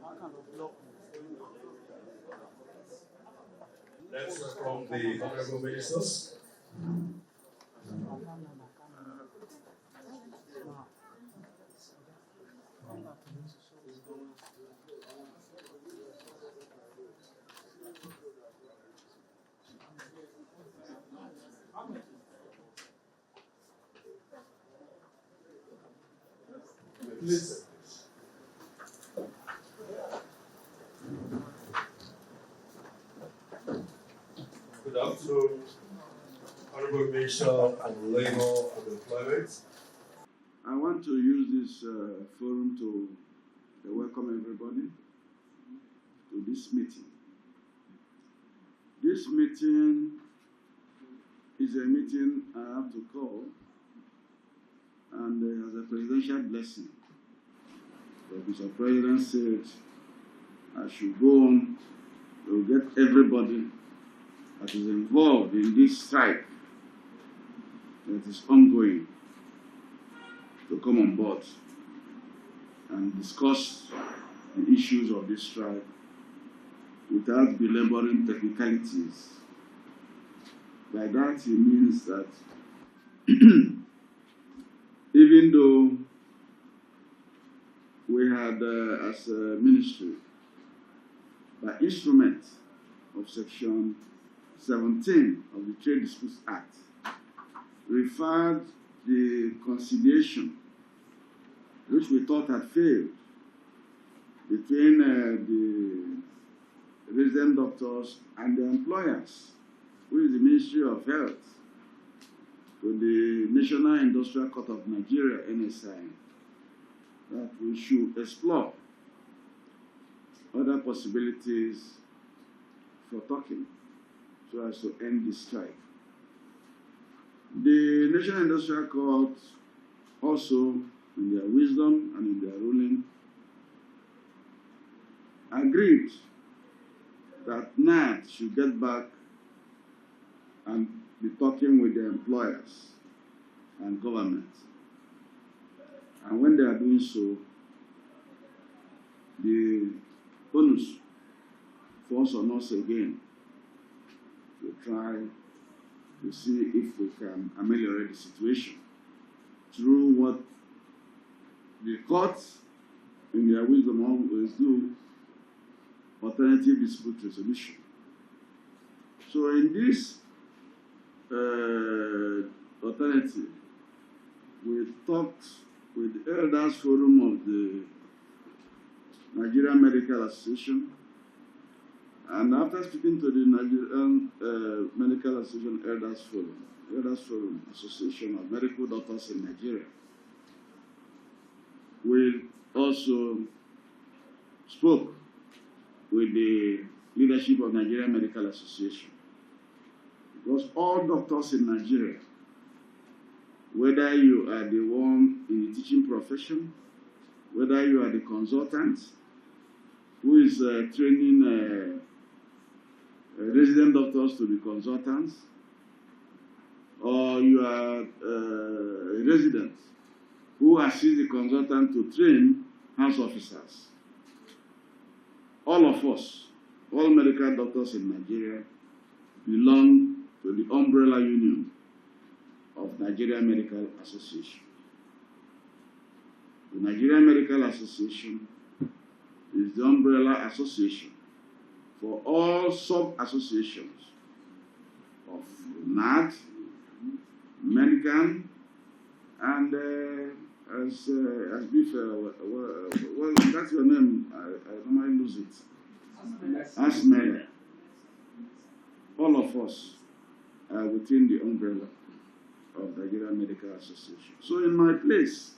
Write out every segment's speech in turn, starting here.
Let's welcome the honorable ministers. Please. Good afternoon, Honorable Minister for Labour and Employment. I want to use this forum to welcome everybody to this meeting. This meeting is a meeting I have to call, and as a presidential blessing. But Mr. President said I should go on to get everybody that is involved in this strike that is ongoing to come on board and discuss the issues of this strike without belaboring technicalities. By that he means that even though we had as a ministry, by instrument of Section 17 of the Trade Disputes Act, referred the conciliation, which we thought had failed, between the resident doctors and the employers, who is the Ministry of Health, to the National Industrial Court of Nigeria, NSI, that we should explore other possibilities for talking so as to end this strike. The National Industrial Court also, in their wisdom and in their ruling, agreed that NAD should get back and be talking with the employers and government. And when they are doing so, the onus falls on us again to try to see if we can ameliorate the situation through what the courts, in their wisdom, always do: alternative dispute resolution. So in this alternative, we talked with the Elders Forum of the Nigerian Medical Association, and after speaking to the Nigerian Medical Association Elders Forum Association of Medical Doctors in Nigeria, we also spoke with the leadership of Nigerian Medical Association. Because all doctors in Nigeria, whether you are the one in the teaching profession, whether you are the consultant who is training resident doctors to be consultants, or you are a resident who assists the consultant to train house officers, all of us, all medical doctors in Nigeria, belong to the umbrella union of Nigerian Medical Association. The Nigerian Medical Association is the umbrella association for all sub-associations of NAD, Medican, and as beef, well, that's your name, I normally lose it. ASMED. All of us are within the umbrella of Nigerian Medical Association. So in my place,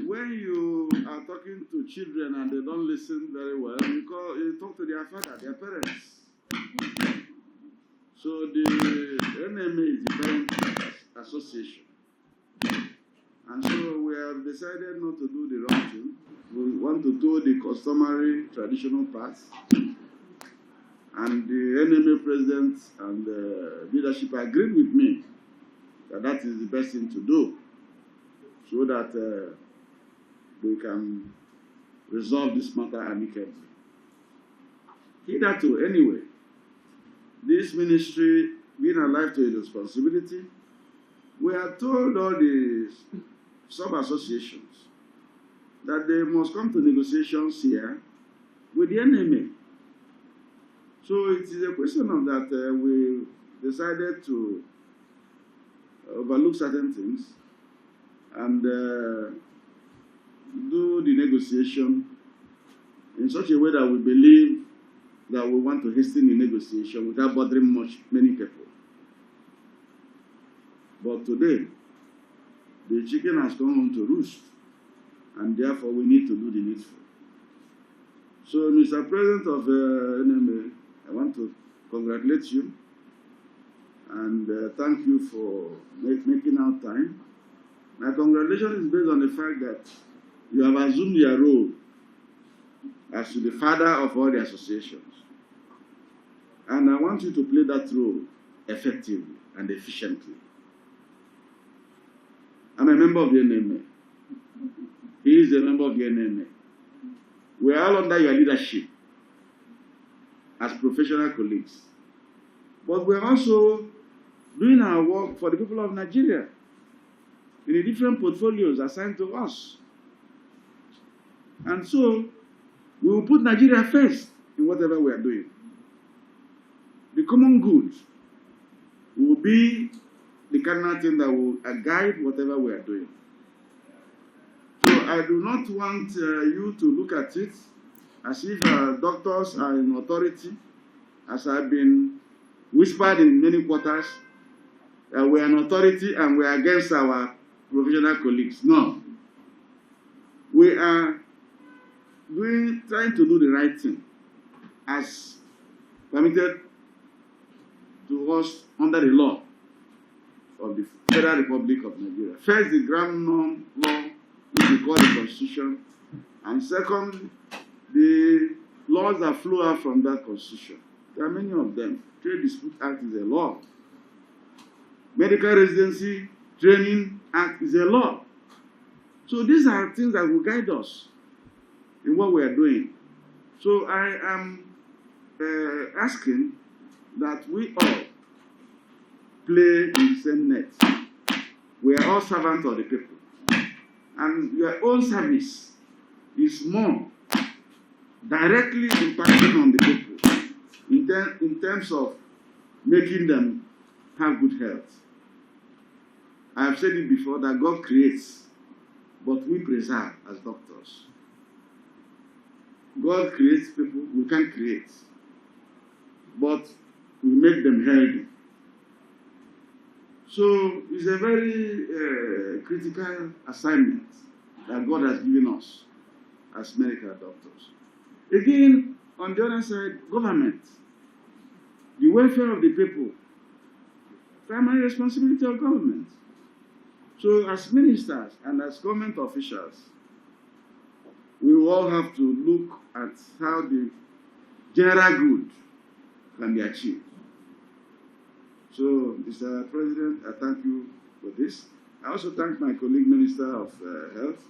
when you are talking to children and they don't listen very well, you talk to their father, their parents. So the NMA is the parent association. And so we have decided not to do the wrong thing. We want to do the customary traditional path. And the NMA president and the leadership agreed with me that that is the best thing to do, so that we can resolve this matter amicably. Hitherto, anyway, this ministry, being alive to its responsibility, we are told all the sub-associations that they must come to negotiations here with the NMA. So it is a question of that we decided to overlook certain things and do the negotiation in such a way that we believe that we want to hasten the negotiation without bothering many people. But today, the chicken has come home to roost, and therefore we need to do the needful. So, Mr. President of NMA, I want to congratulate you and thank you for making out time. My congratulations is based on the fact that you have assumed your role as the father of all the associations. And I want you to play that role effectively and efficiently. I'm a member of the NMA. He is a member of the NMA. We are all under your leadership as professional colleagues. But we're also doing our work for the people of Nigeria in the different portfolios assigned to us. And so, we will put Nigeria first in whatever we are doing. The common good will be the cardinal thing that will guide whatever we are doing. So I do not want you to look at it as if doctors are in authority, as I've been whispered in many quarters, we are an authority and we are against our professional colleagues. No. We are trying to do the right thing as permitted to us under the law of the Federal Republic of Nigeria. First, the ground norm law, which we call the Constitution, and second, the laws that flow out from that Constitution. There are many of them. Trade Dispute Act is a law. Medical Residency Training Act is a law. So these are things that will guide us in what we are doing. So I am asking that we all play in the same net. We are all servants of the people. And your own service is more directly impacting on the people in terms of making them have good health. I have said it before that God creates, but we preserve as doctors. God creates people, we can't create, but we make them healthy. So it's a very critical assignment that God has given us as medical doctors. Again, on the other side, government, the welfare of the people, primary responsibility of government. So as ministers and as government officials, we will all have to look at how the general good can be achieved. So, Mr. President, I thank you for this. I also thank my colleague, Minister of Health.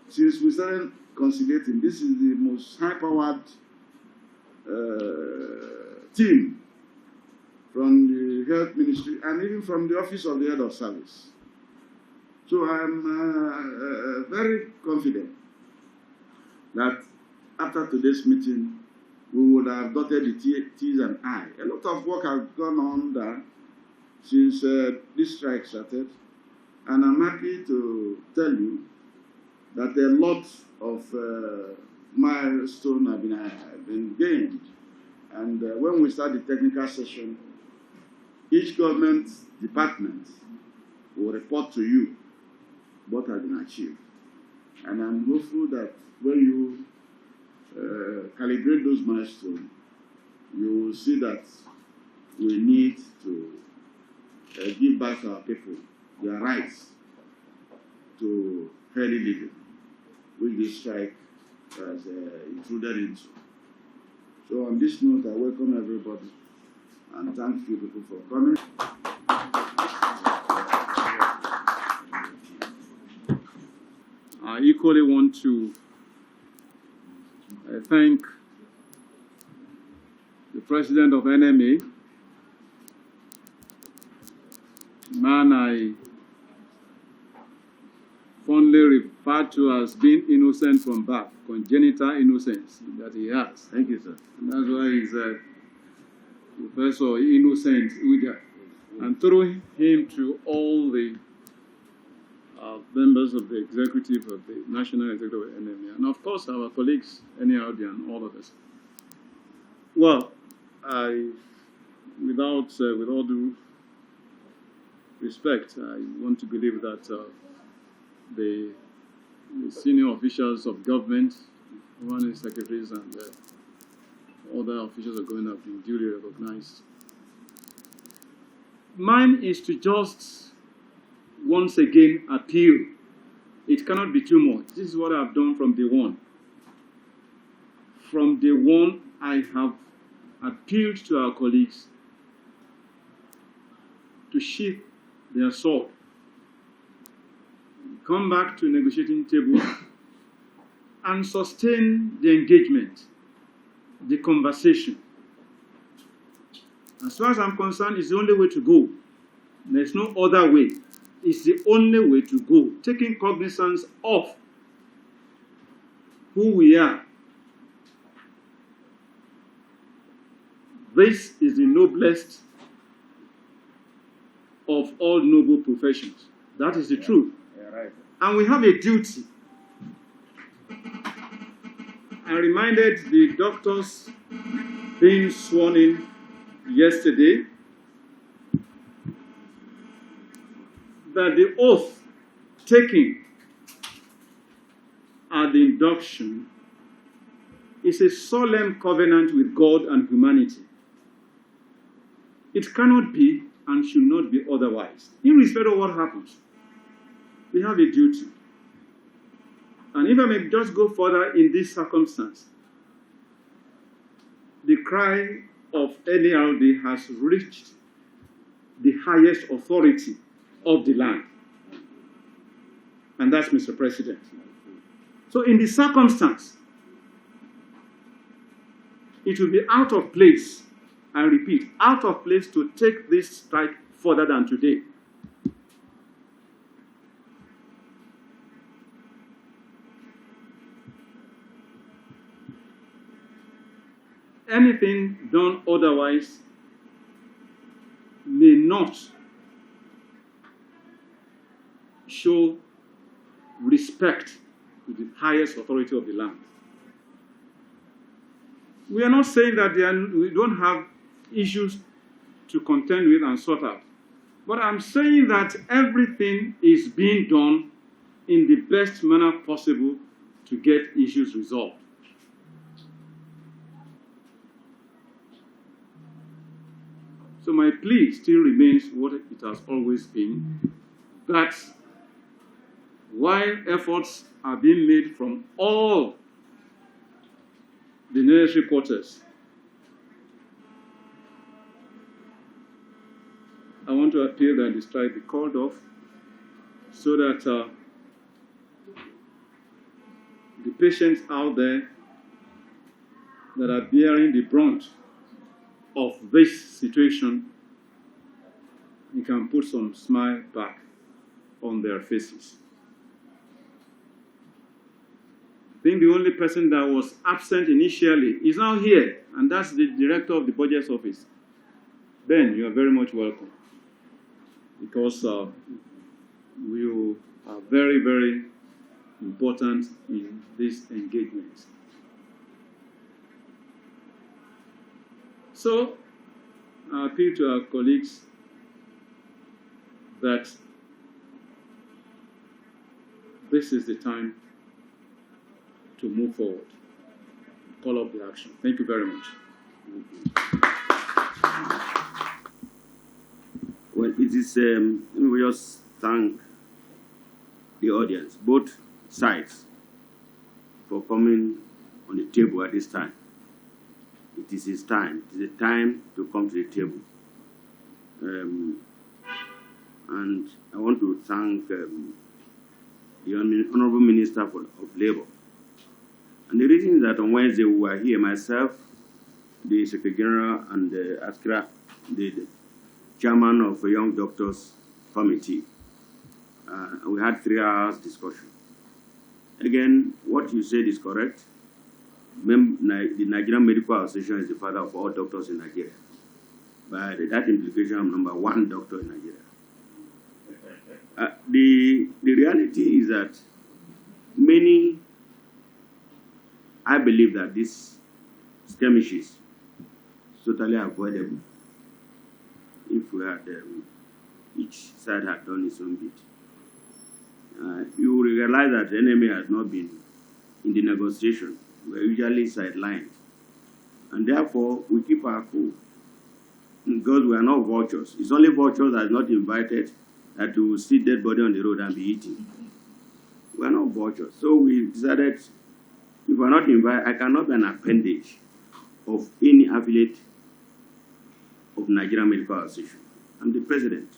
Since we started conciliating, this is the most high-powered team from the Health Ministry and even from the Office of the Head of Service. So I'm very confident that after today's meeting, we would have dotted the T's and I. A lot of work has gone on there since this strike started, and I'm happy to tell you that a lot of milestones have been gained. And when we start the technical session, each government department will report to you what has been achieved. And I'm hopeful that when you calibrate those milestones, you will see that we need to give back our people their rights to healthy living, which this strike has intruded into. So on this note, I welcome everybody and thank you people for coming. I equally want to I thank the president of NMA, man I fondly refer to as being innocent from birth, congenital innocence that he has. Thank you, sir. And that's why he's a Professor Innocent Uja. And through him to all the members of the executive of the National Executive of NMA, and of course our colleagues, NARD and all of us. Well, with all due respect, I want to believe that the senior officials of government, one secretaries and other officials of government have been duly recognized. Mine is to just once again appeal. It cannot be too much. This is what I've done from day one. From day one, I have appealed to our colleagues to sheath their sword, come back to negotiating table, and sustain the engagement, the conversation. As far as I'm concerned, it's the only way to go. There's no other way. It's the only way to go, taking cognizance of who we are. This is the noblest of all noble professions. That is the truth. Yeah, right. And we have a duty. I reminded the doctors being sworn in yesterday that the oath taken at the induction is a solemn covenant with God and humanity. It cannot be and should not be otherwise. Irrespective of what happens, we have a duty. And if I may just go further in this circumstance, the cry of NALD has reached the highest authority of the land. And that's Mr. President. So in the circumstance, it will be out of place, I repeat, out of place to take this strike further than today. Anything done otherwise may not show respect to the highest authority of the land. We are not saying that we don't have issues to contend with and sort out. But I'm saying that everything is being done in the best manner possible to get issues resolved. So my plea still remains what it has always been, that while efforts are being made from all the necessary quarters, I want to appeal that the strike be called off so that the patients out there that are bearing the brunt of this situation, we can put some smile back on their faces. I think the only person that was absent initially is now here, and that's the director of the Budget Office. Ben, you are very much welcome, because you are very, very important in this engagement. So, I appeal to our colleagues that this is the time to move forward, call up the action. Thank you very much. Well, it is, we just thank the audience, both sides, for coming on the table at this time. It is his time. It is a time to come to the table. And I want to thank the Honorable Minister of Labour And the reason is that on Wednesday we were here, myself, the Secretary General, and Askra, the chairman of a Young Doctors Committee. We had 3 hours discussion. Again, what you said is correct. The Nigerian Medical Association is the father of all doctors in Nigeria. By that implication, I'm number 1 doctor in Nigeria. The reality is that I believe that these skirmishes is totally avoidable if we had each side had done its own bit. You will realize that the enemy has not been in the negotiation. We're usually sidelined. And therefore, we keep our cool. Because we are not vultures. It's only vultures that are not invited that will see dead body on the road and be eating. We are not vultures. So we decided, if we are not invited, I cannot be an appendage of any affiliate of Nigerian Medical Association. I'm the president.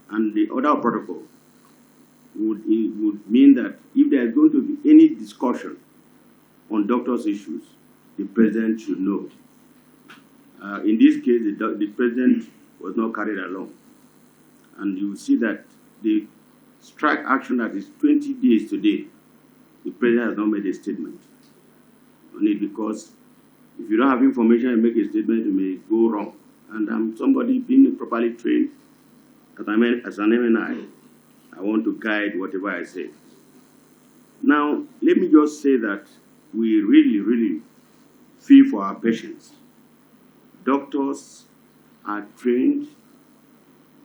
And the order of protocol would mean that if there is going to be any discussion on doctors' issues, the president should know. In this case, the president was not carried along. And you will see that the strike action that is 20 days today, the president has not made a statement on it, because if you don't have information and make a statement, you may go wrong. And I'm somebody being properly trained as an MNI. I want to guide whatever I say. Now, let me just say that we really, really feel for our patients. Doctors are trained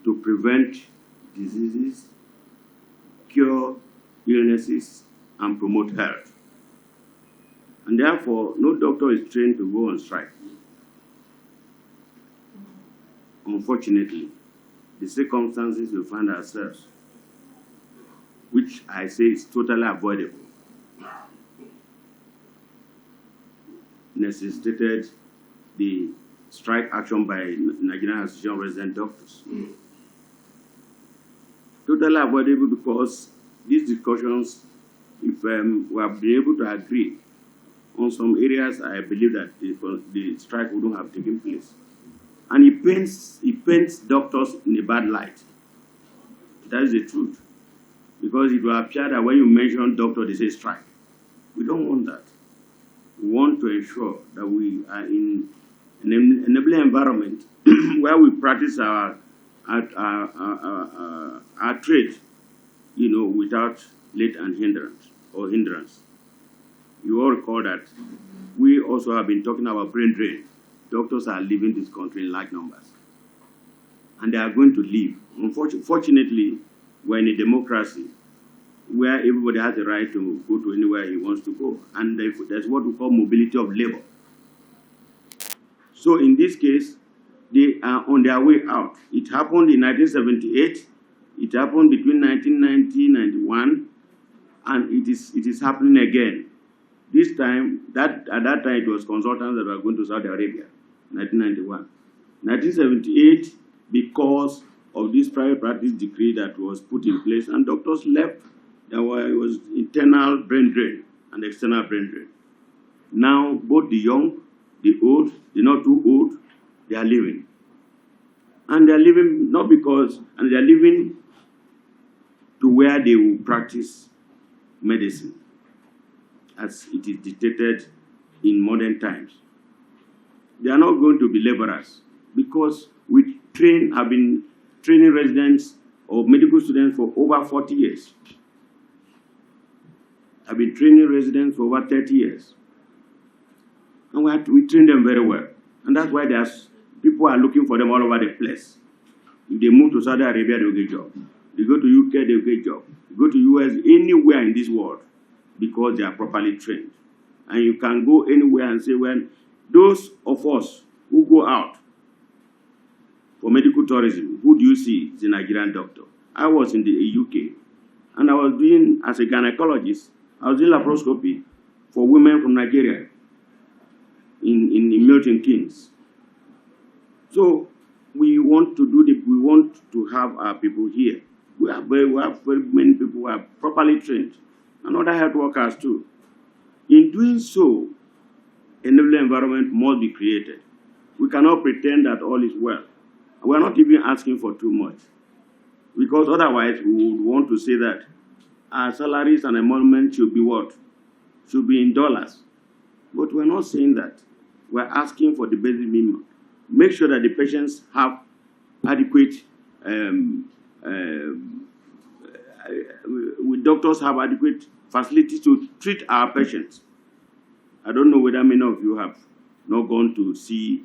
to prevent diseases, cure illnesses, and promote health. And therefore, no doctor is trained to go on strike. Unfortunately, the circumstances we find ourselves, which I say is totally avoidable, necessitated the strike action by Nigerian Association of Resident Doctors. Totally avoidable because these discussions, if we have been able to agree on some areas, I believe that the strike wouldn't have taken place. And it paints doctors in a bad light. That is the truth. Because it will appear that when you mention doctor, they say strike. We don't want that. We want to ensure that we are in an enabling environment where we practice our trade, without let and hindrance. You all recall that we also have been talking about brain drain. Doctors are leaving this country in large numbers. And they are going to leave. Unfortunately, we're in a democracy where everybody has the right to go to anywhere he wants to go. And there's what we call mobility of labor. So in this case, they are on their way out. It happened in 1978. It happened between 1990 and 1991. And it is happening again. This time, at that time, it was consultants that were going to Saudi Arabia, 1991. 1978, because of this private practice decree that was put in place, and doctors left, there was internal brain drain and external brain drain. Now, both the young, the old, the not too old, they are leaving. And they are leaving not because, and they are leaving to where they will practice medicine, as it is dictated in modern times. They are not going to be laborers, because we have been training residents or medical students for over 40 years. I've been training residents for over 30 years. And we train them very well. And that's why people are looking for them all over the place. If they move to Saudi Arabia, they'll get a job. They go to UK, they'll get a job. They go to US, anywhere in this world, because they are properly trained. And you can go anywhere and say, well, those of us who go out for medical tourism, who do you see is a Nigerian doctor? I was in the UK, and I was doing, as a gynecologist, I was doing laparoscopy for women from Nigeria in Milton Keynes. So we want to have our people here. We have very many people who are properly trained, and other health workers too. In doing so, enabling environment must be created. We cannot pretend that all is well. We are not even asking for too much, because otherwise we would want to say that our salaries and emolument should be what? Should be in dollars. But we're not saying that. We're asking for the basic minimum. Make sure that the patients have adequate, doctors have adequate facilities to treat our patients. I don't know whether many of you have not gone to see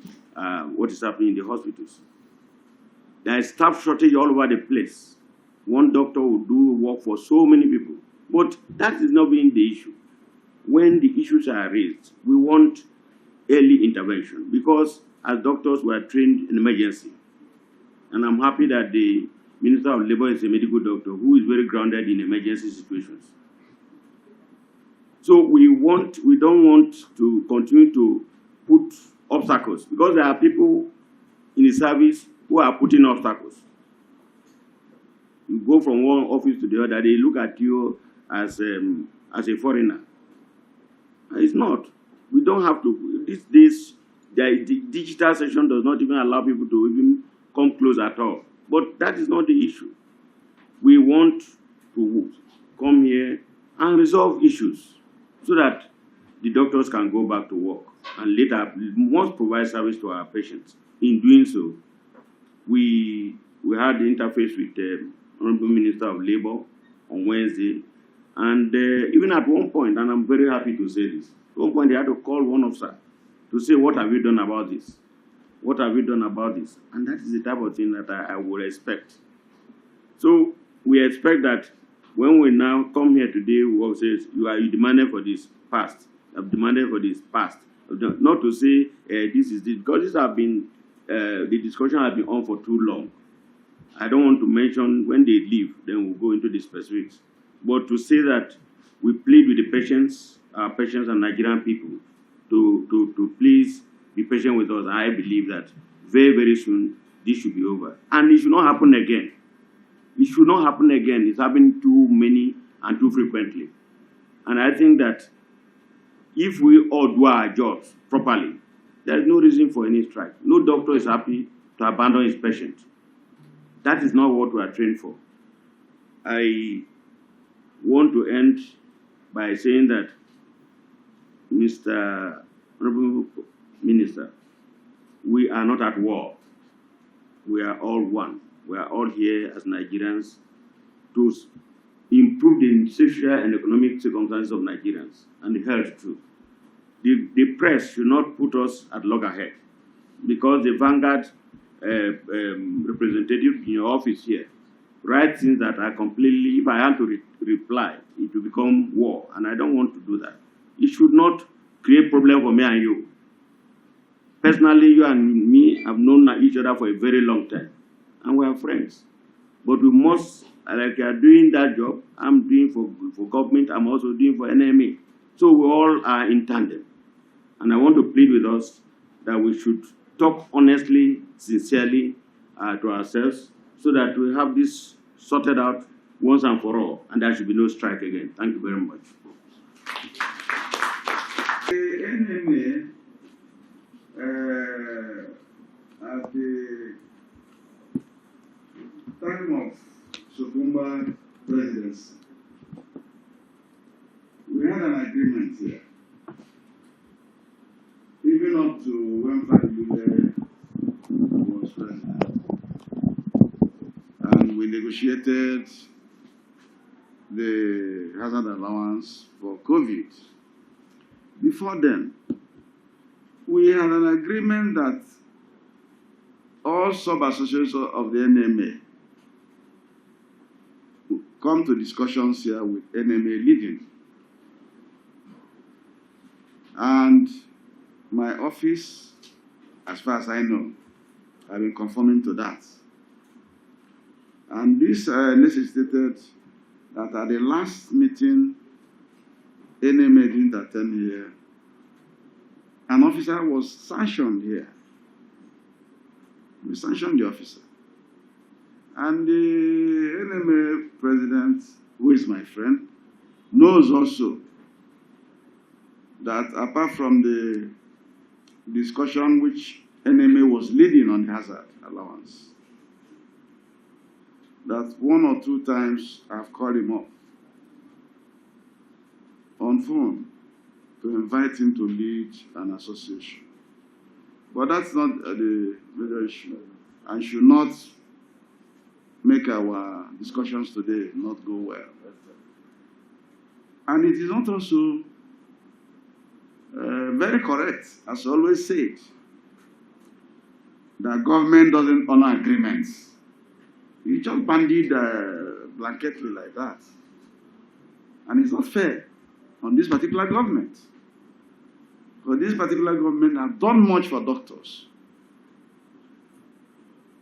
what is happening in the hospitals. There is staff shortage all over the place. One doctor will do work for so many people. But that is not being the issue. When the issues are raised, we want early intervention, because as doctors we are trained in emergency. And I'm happy that the Minister of Labor is a medical doctor who is very grounded in emergency situations. So we don't want to continue to put obstacles, because there are people in the service who are putting obstacles. You go from one office to the other, they look at you as a foreigner. It's not. We don't have to. These days, the digital session does not even allow people to even come close at all. But that is not the issue. We want to come here and resolve issues so that the doctors can go back to work and later must provide service to our patients. In doing so, we had the interface with the Honorable Minister of Labor on Wednesday, and even at one point, and I'm very happy to say this, at one point they had to call one officer to say, what have you done about this? What have you done about this? And that is the type of thing that I would expect. So we expect that when we now come here today, we will say, you demanded for this, passed. You have demanded for this, passed. Not to say this is this, because this have been, the discussion has been on for too long. I don't want to mention when they leave, then we'll go into the specifics. But to say that we plead with the patients, our patients and Nigerian people to please be patient with us, I believe that very, very soon this should be over. And it should not happen again. It should not happen again. It's happening too many and too frequently. And I think that if we all do our jobs properly, there is no reason for any strike. No doctor is happy to abandon his patient. That is not what we are trained for. I want to end by saying that, Mr. Honorable Minister, we are not at war. We are all one. We are all here as Nigerians to improve the social and economic circumstances of Nigerians and the health too. The press should not put us at loggerhead, because the Vanguard representative in your office here write things that are completely, if I have to reply, it will become war, and I don't want to do that. It should not create problem for me and you. Personally, you and me have known each other for a very long time, and we are friends. But we must, like you are doing that job, I'm doing for government, I'm also doing for NMA. So we all are in tandem. And I want to plead with us that we should talk honestly, sincerely to ourselves, so that we have this sorted out once and for all, and there should be no strike again. Thank you very much. The NMA, at the time of Sokumba presidency, we had an agreement here, even up to when Fabule was president. And we negotiated the hazard allowance for COVID. Before then, we had an agreement that all sub-associations of the NMA would come to discussions here with NMA leading. And my office, as far as I know, have been conforming to that. And this necessitated that at the last meeting, NMA didn't attend here. An officer was sanctioned here. We sanctioned the officer. And the NMA president, who is my friend, knows also that apart from the discussion which NMA was leading on hazard allowance, that one or two times I've called him up on phone to invite him to lead an association. But that's not the major issue, and should not make our discussions today not go well. And it is not also very correct, as I always said, that government doesn't honor agreements. You just bandied blanketly like that. And it's not fair on this particular government. Because this particular government has done much for doctors.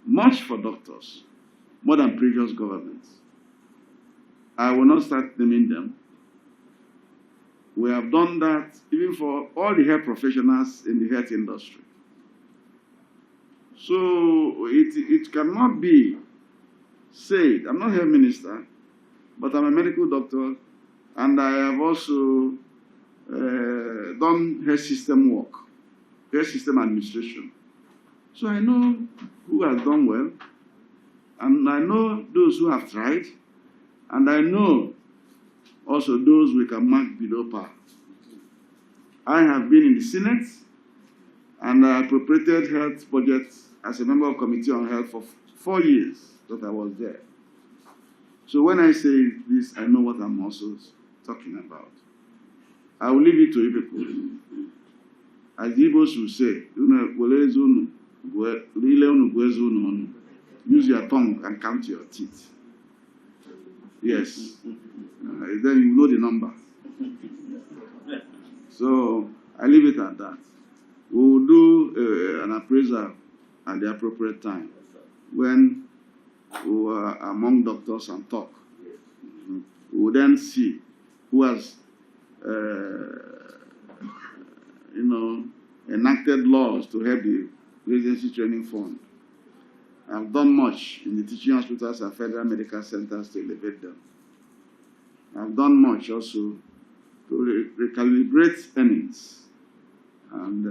Much for doctors. More than previous governments. I will not start naming them. We have done that even for all the health professionals in the health industry. So it cannot be said, I'm not a health minister, but I'm a medical doctor, and I have also done health system work, health system administration. So I know who has done well, and I know those who have tried, and I know also those we can mark below par. I have been in the Senate, and I appropriated health budgets as a member of Committee on Health for 4 years that I was there. So when I say this, I know what I'm also talking about. I will leave it to you people. As the Igbos will say, use your tongue and count your teeth. Yes. Then you know the number. So I leave it at that. We will do an appraisal at the appropriate time when we are among doctors and talk. We will then see who has, enacted laws to help the Residency Training Fund. I've done much in the teaching hospitals and federal medical centers to elevate them. I've done much also to recalibrate earnings. And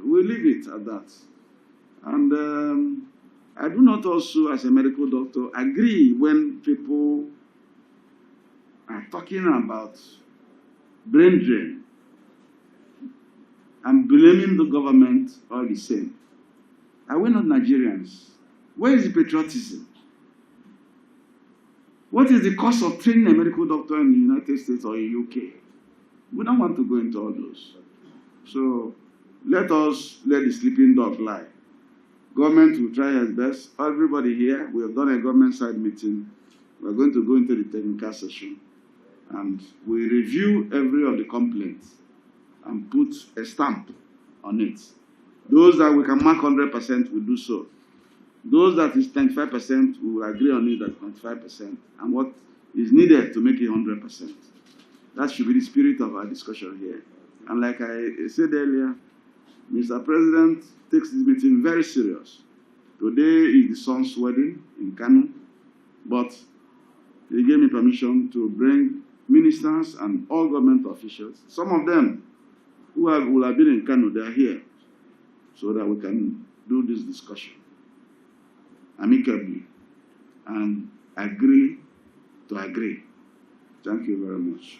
we'll leave it at that. And I do not also, as a medical doctor, agree when people are talking about brain drain and blaming the government all the same. Are we not Nigerians? Where is the patriotism? What is the cost of training a medical doctor in the United States or in the UK? We don't want to go into all those. So let us let the sleeping dog lie. Government will try its best. Everybody here, we have done a government side meeting. We're going to go into the technical session. And we review every of the complaints and put a stamp on it. Those that we can mark 100%, will do so. Those that is 25%, we will agree on it at 25%. And what is needed to make it 100%. That should be the spirit of our discussion here. And like I said earlier, Mr. President takes this meeting very serious. Today is the son's wedding in Kano, but he gave me permission to bring ministers and all government officials. Some of them who will have been in Kano, they are here, so that we can do this discussion amicably and agree to agree. Thank you very much.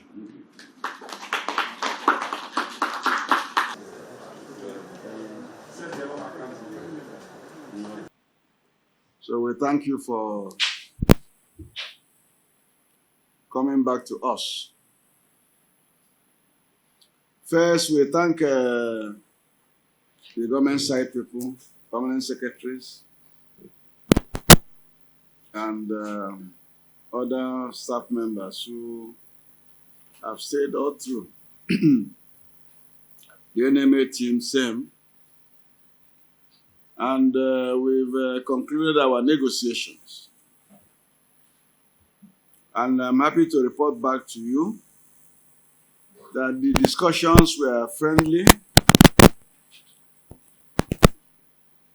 So we thank you for coming back to us. First, we thank the government side people, permanent secretaries, and other staff members who have stayed all through. The NMA team, same. And we've concluded our negotiations. And I'm happy to report back to you that the discussions were friendly,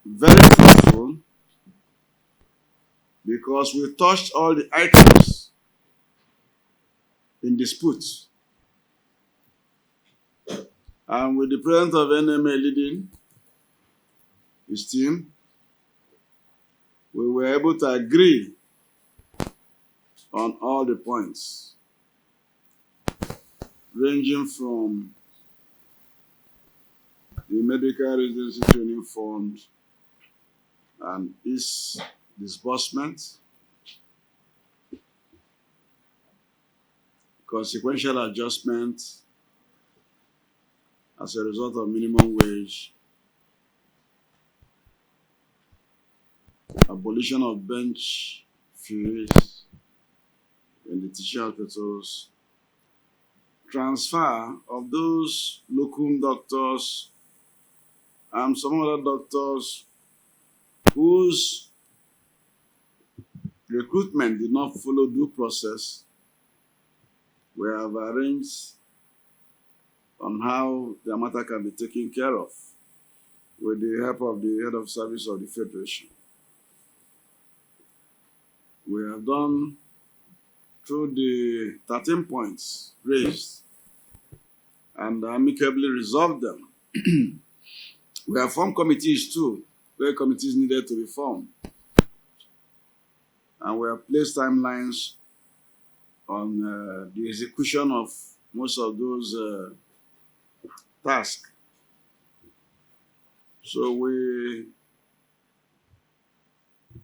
very thoughtful, because we touched all the items in dispute And with the president of NMA leading his team, we were able to agree on all the points, ranging from the medical residency training fund and its disbursement, consequential adjustment as a result of minimum wage, abolition of bench fees in the teaching hospitals, transfer of those locum doctors and some other doctors whose recruitment did not follow due process. We have arranged on how their matter can be taken care of with the help of the head of service of the Federation. We have done through the 13 points raised and amicably resolved them. We have formed committees too, where committees needed to be formed. And we have placed timelines on the execution of most of those tasks. So we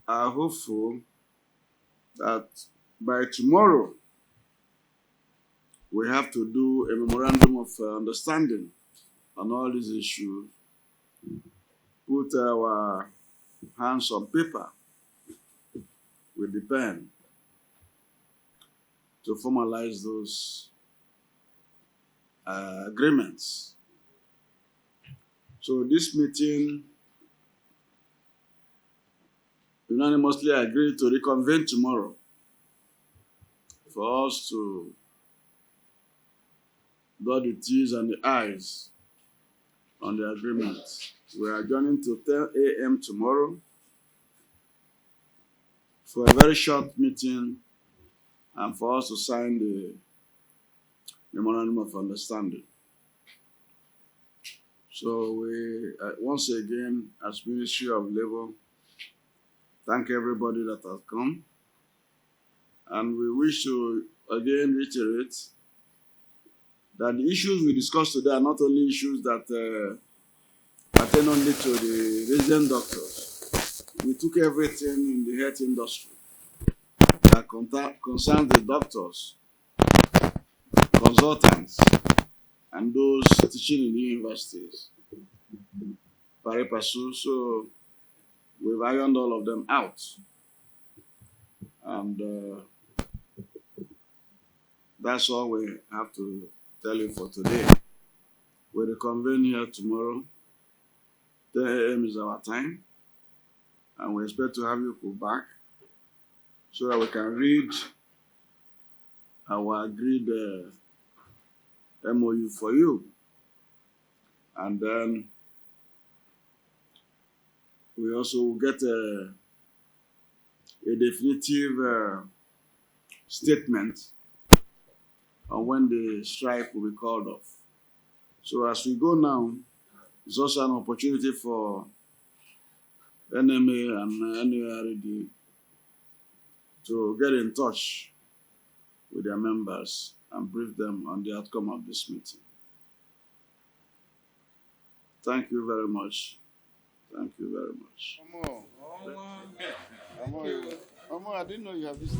are hopeful that by tomorrow we have to do a memorandum of understanding on all these issues, put our hands on paper with the pen to formalize those agreements. So this meeting unanimously agreed to reconvene tomorrow for us to dot the T's and the I's on the agreement. We are adjourning to 10 a.m. tomorrow for a very short meeting and for us to sign the memorandum of understanding. So we, once again, as Ministry of Labor, thank everybody that has come. And we wish to again reiterate that the issues we discussed today are not only issues that pertain only to the resident doctors. We took everything in the health industry that concerns the doctors, consultants, and those teaching in the universities. Pari passu, so we've ironed all of them out. And that's all we have to tell you for today. We'll reconvene here tomorrow. 10 a.m. is our time. And we expect to have you go back so that we can read our agreed MOU for you. And then we also get a definitive statement on when the strike will be called off. So as we go now, it's also an opportunity for NMA and NURD to get in touch with their members and brief them on the outcome of this meeting. Thank you very much. Thank you very much. Amo, I didn't know you have this.